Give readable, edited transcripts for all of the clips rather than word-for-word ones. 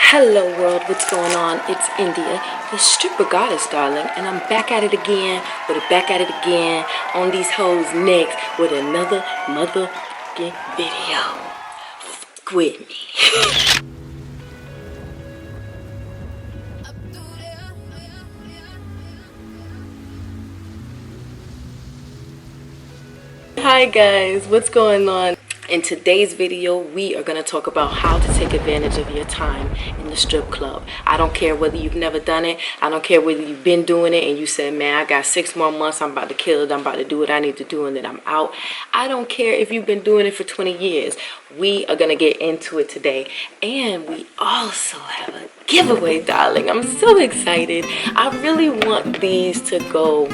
Hello world, what's going on? It's India, the stripper goddess, darling, and I'm back at it again, on these hoes' necks with another motherfucking video. Fuck with me. Hi guys, what's going on? In today's video, we are going to talk about how to take advantage of your time in the strip club. I don't care whether you've never done it. I don't care whether you've been doing it and you said, man, I got 6 more months. I'm about to kill it. I'm about to do what I need to do and then I'm out. I don't care if you've been doing it for 20 years. We are going to get into it today. And we also have a giveaway, darling. I'm so excited. I really want these to go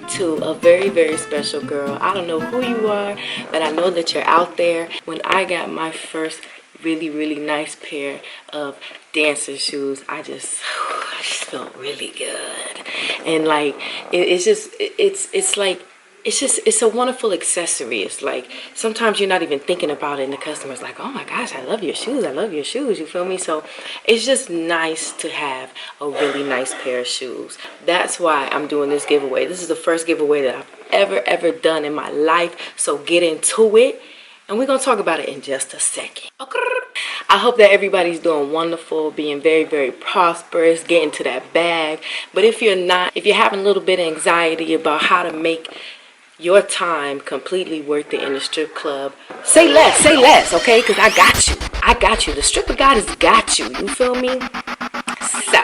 to a very, very special girl. I don't know who you are, but I know that you're out there. When I got my first really, really nice pair of dancer shoes, I just felt really good. And like, it's a wonderful accessory. It's like sometimes you're not even thinking about it and the customer's like, oh my gosh, I love your shoes, you feel me? So it's just nice to have a really nice pair of shoes. That's why I'm doing this giveaway. This is the first giveaway that I've ever done in my life. So get into it and we're gonna talk about it in just a second. Okay. I hope that everybody's doing wonderful, being very, very prosperous, getting to that bag. But if you're not, if you're having a little bit of anxiety about how to make your time completely worth it in the strip club, say less, okay? Because I got you. The stripper goddess got you. You feel me? So,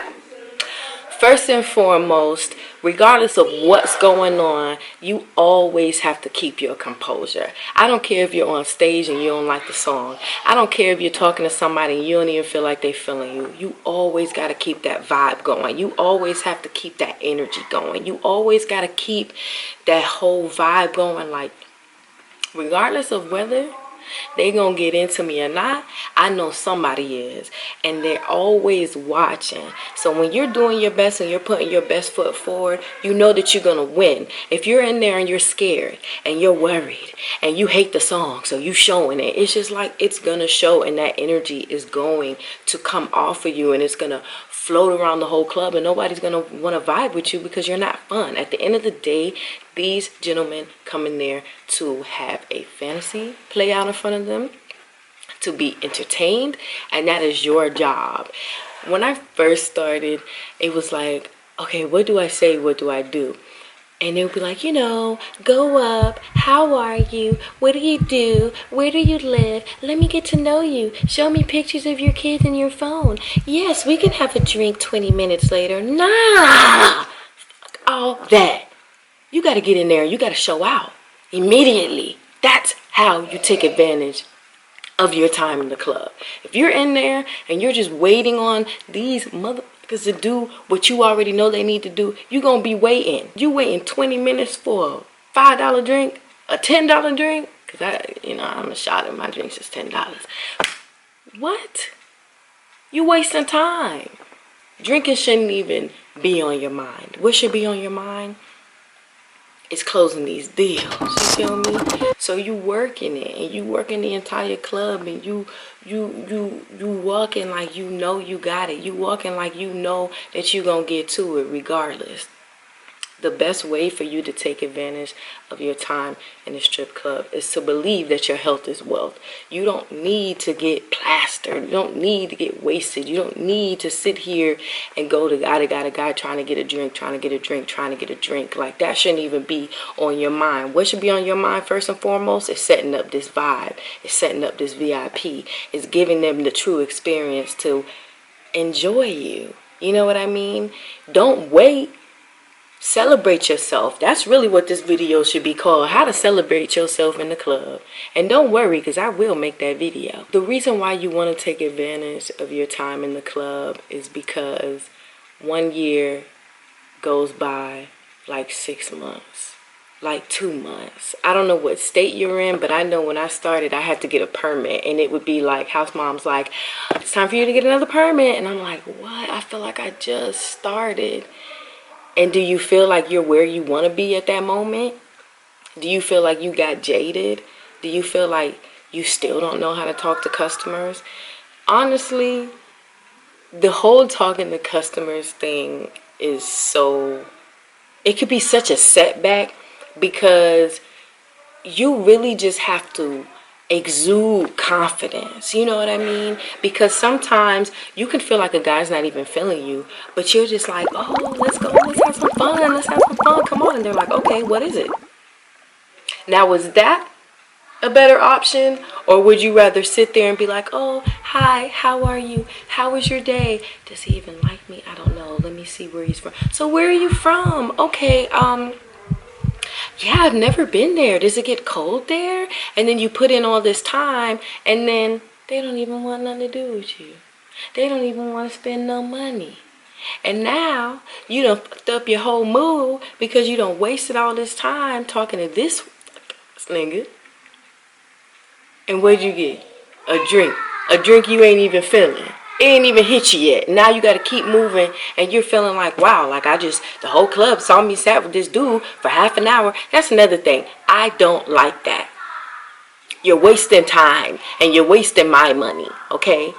first and foremost, regardless of what's going on, you always have to keep your composure. I don't care if you're on stage and you don't like the song. I don't care if you're talking to somebody and you don't even feel like they're feeling you. You always got to keep that vibe going. You always have to keep that energy going. You always got to keep that whole vibe going. Like, regardless of whether they gonna get into me or not, I know somebody is, and they're always watching. So when you're doing your best and you're putting your best foot forward, you know that you're gonna win. If you're in there and you're scared and you're worried and you hate the song, so you showing it, it's just like it's gonna show, and that energy is going to come off of you and it's gonna float around the whole club and nobody's gonna want to vibe with you because you're not fun. At the end of the day, these gentlemen come in there to have a fantasy play out in front of them, to be entertained, and that is your job. When I first started, it was like, okay, what do I say, what do I do? And they would be like, you know, go up, how are you, what do you do, where do you live, let me get to know you, show me pictures of your kids in your phone. Yes, we can have a drink 20 minutes later. Nah, fuck all that. You got to get in there, you got to show out immediately. That's how you take advantage of your time in the club. If you're in there and you're just waiting on these motherfuckers to do what you already know they need to do, you're going to be waiting. You waiting 20 minutes for a $5 drink, a $10 drink? Because I'm a shot and my drinks is $10. What? You wasting time. Drinking shouldn't even be on your mind. What should be on your mind? It's closing these deals, you feel me? So you working it, and you working the entire club, and you walking like you know you got it. You walking like you know that you gonna get to it regardless. The best way for you to take advantage of your time in the strip club is to believe that your health is wealth. You don't need to get plastered. You don't need to get wasted. You don't need to sit here and go to guy trying to get a drink. Like, that shouldn't even be on your mind. What should be on your mind first and foremost is setting up this vibe. It's setting up this VIP. It's giving them the true experience to enjoy you. You know what I mean? Don't wait. Celebrate yourself. That's really what this video should be called. How to celebrate yourself in the club. And don't worry, because I will make that video. The reason why you want to take advantage of your time in the club is because 1 year goes by like 6 months, like 2 months. I don't know what state you're in, but I know when I started, I had to get a permit, and it would be like, house mom's like, it's time for you to get another permit. And I'm like, what? I feel like I just started. And do you feel like you're where you want to be at that moment? Do you feel like you got jaded? Do you feel like you still don't know how to talk to customers? Honestly, the whole talking to customers thing is so, it could be such a setback because you really just have to exude confidence. You know what I mean? Because sometimes you can feel like a guy's not even feeling you, but you're just like, oh, let's go, let's have some fun, let's have some fun, come on. And they're like, okay, what is it? Now, was that a better option, or would you rather sit there and be like, oh, hi, how are you, how was your day, does he even like me, I don't know, let me see where he's from, so where are you from, okay, yeah, I've never been there, does it get cold there? And then you put in all this time and then they don't even want nothing to do with you, they don't even want to spend no money. And now you done fucked up your whole mood because you done wasted all this time talking to this nigga. And what'd you get? A drink. A drink you ain't even feeling. It ain't even hit you yet. Now you gotta keep moving and you're feeling like, wow, like the whole club saw me sat with this dude for half an hour. That's another thing. I don't like that. You're wasting time and you're wasting my money, okay?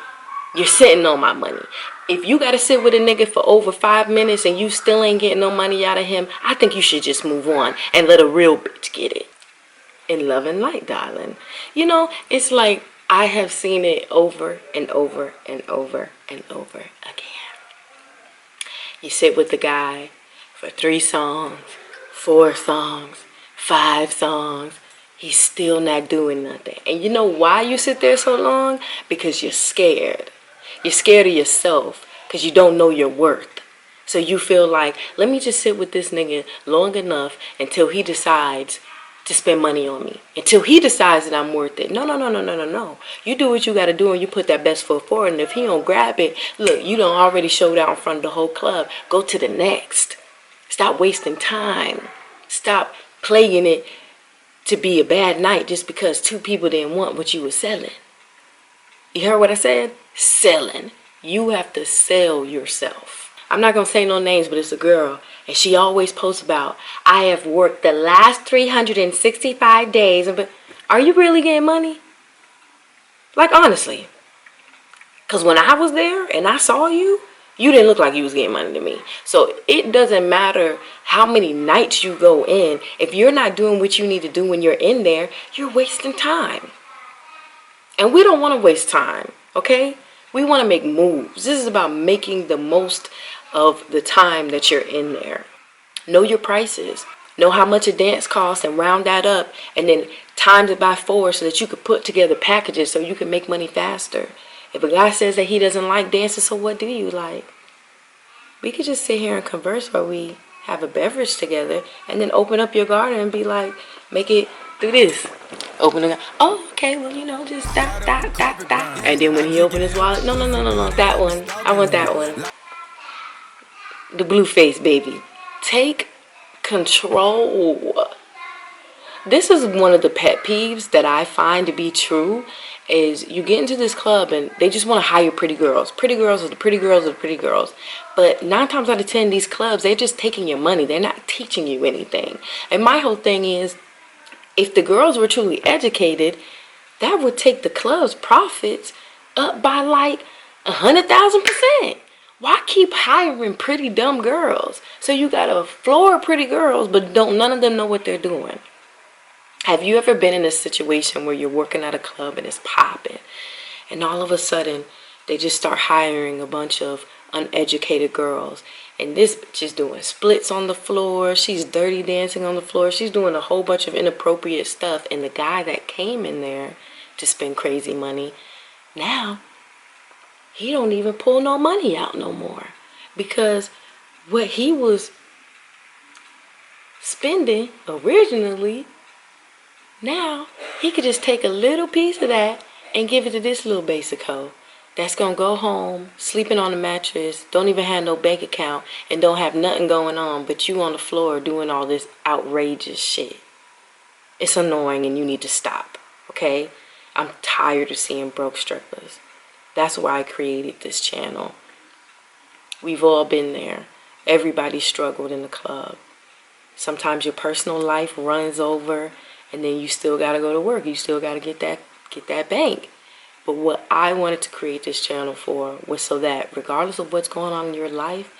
You're sitting on my money. If you gotta sit with a nigga for over 5 minutes and you still ain't getting no money out of him, I think you should just move on and let a real bitch get it. In love and light, darling. You know, it's like I have seen it over and over and over and over again. You sit with the guy for 3 songs, 4 songs, 5 songs. He's still not doing nothing. And you know why you sit there so long? Because you're scared. You're scared of yourself because you don't know your worth. So you feel like, let me just sit with this nigga long enough until he decides to spend money on me, until he decides that I'm worth it. No. You do what you got to do and you put that best foot forward. And if he don't grab it, look, you done already showed out in front of the whole club. Go to the next. Stop wasting time. Stop playing it to be a bad night just because 2 people didn't want what you were selling. You heard what I said? Selling. You have to sell yourself. I'm not going to say no names, but it's a girl. And she always posts about, I have worked the last 365 days. But are you really getting money? Like, honestly. Because when I was there and I saw you, you didn't look like you was getting money to me. So it doesn't matter how many nights you go in. If you're not doing what you need to do when you're in there, you're wasting time. And we don't want to waste time, okay? We want to make moves. This is about making the most of the time that you're in there. Know your prices. Know how much a dance costs and round that up. And then times it by 4 so that you could put together packages so you can make money faster. If a guy says that he doesn't like dancing, so what do you like? We could just sit here and converse while we have a beverage together. And then open up your garden and be like, make it do this. Open it. Oh, okay. Well, you know, just that. And then when he opened his wallet, no. That one. I want that one. The blue face, baby. Take control. This is one of the pet peeves that I find to be true. Is you get into this club and they just want to hire pretty girls. Pretty girls are the pretty girls are the pretty girls. But 9 times out of 10, these clubs, they're just taking your money. They're not teaching you anything. And my whole thing is, if the girls were truly educated, that would take the club's profits up by like 100,000%. Why keep hiring pretty dumb girls? So you got a floor of pretty girls, but none of them know what they're doing. Have you ever been in a situation where you're working at a club and it's popping, and all of a sudden they just start hiring a bunch of uneducated girls, and this bitch is doing splits on the floor, she's dirty dancing on the floor, she's doing a whole bunch of inappropriate stuff, and the guy that came in there to spend crazy money, now he don't even pull no money out no more, because what he was spending originally, now he could just take a little piece of that and give it to this little basic hoe that's gonna go home, sleeping on the mattress, don't even have no bank account, and don't have nothing going on, but you on the floor doing all this outrageous shit. It's annoying and you need to stop, okay? I'm tired of seeing broke strippers. That's why I created this channel. We've all been there. Everybody struggled in the club. Sometimes your personal life runs over, and then you still gotta go to work. You still gotta get that bank. But what I wanted to create this channel for was so that regardless of what's going on in your life,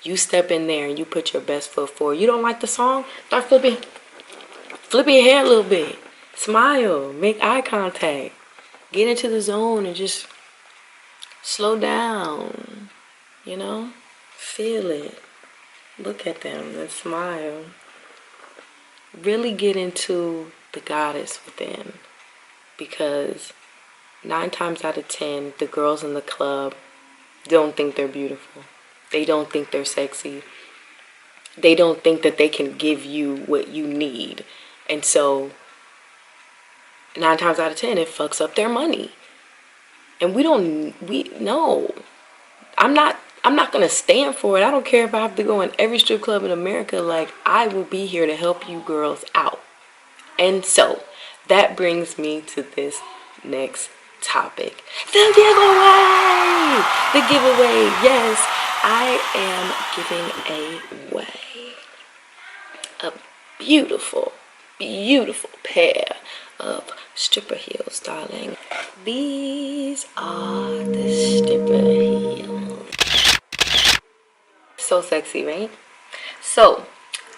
you step in there and you put your best foot forward. You don't like the song? Start flipping your hair a little bit. Smile. Make eye contact. Get into the zone and just slow down. You know? Feel it. Look at them and smile. Really get into the goddess within. Because 9 times out of 10, the girls in the club don't think they're beautiful. They don't think they're sexy. They don't think that they can give you what you need. And so 9 times out of 10, it fucks up their money. And no. I'm not gonna stand for it. I don't care if I have to go in every strip club in America. Like, I will be here to help you girls out. And so that brings me to this next topic. The giveaway! The giveaway, yes. I am giving away a beautiful, beautiful pair of stripper heels, darling. These are the stripper heels. So sexy, right? So,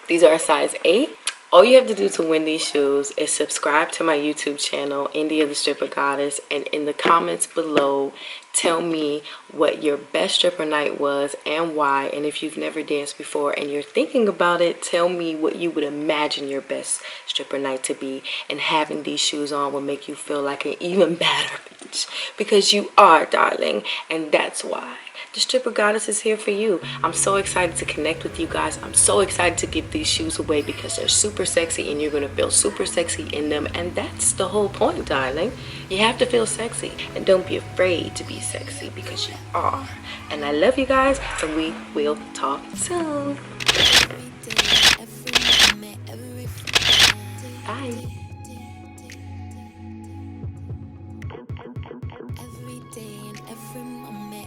these are a size 8. All you have to do to win these shoes is subscribe to my YouTube channel, India the Stripper Goddess, and in the comments below, tell me what your best stripper night was and why. And if you've never danced before and you're thinking about it, tell me what you would imagine your best stripper night to be. And having these shoes on will make you feel like an even better bitch. Because you are, darling, and that's why. The Stripper Goddess is here for you. I'm so excited to connect with you guys. I'm so excited to give these shoes away because they're super sexy and you're going to feel super sexy in them. And that's the whole point, darling. You have to feel sexy. And don't be afraid to be sexy because you are. And I love you guys, and we will talk soon. Bye.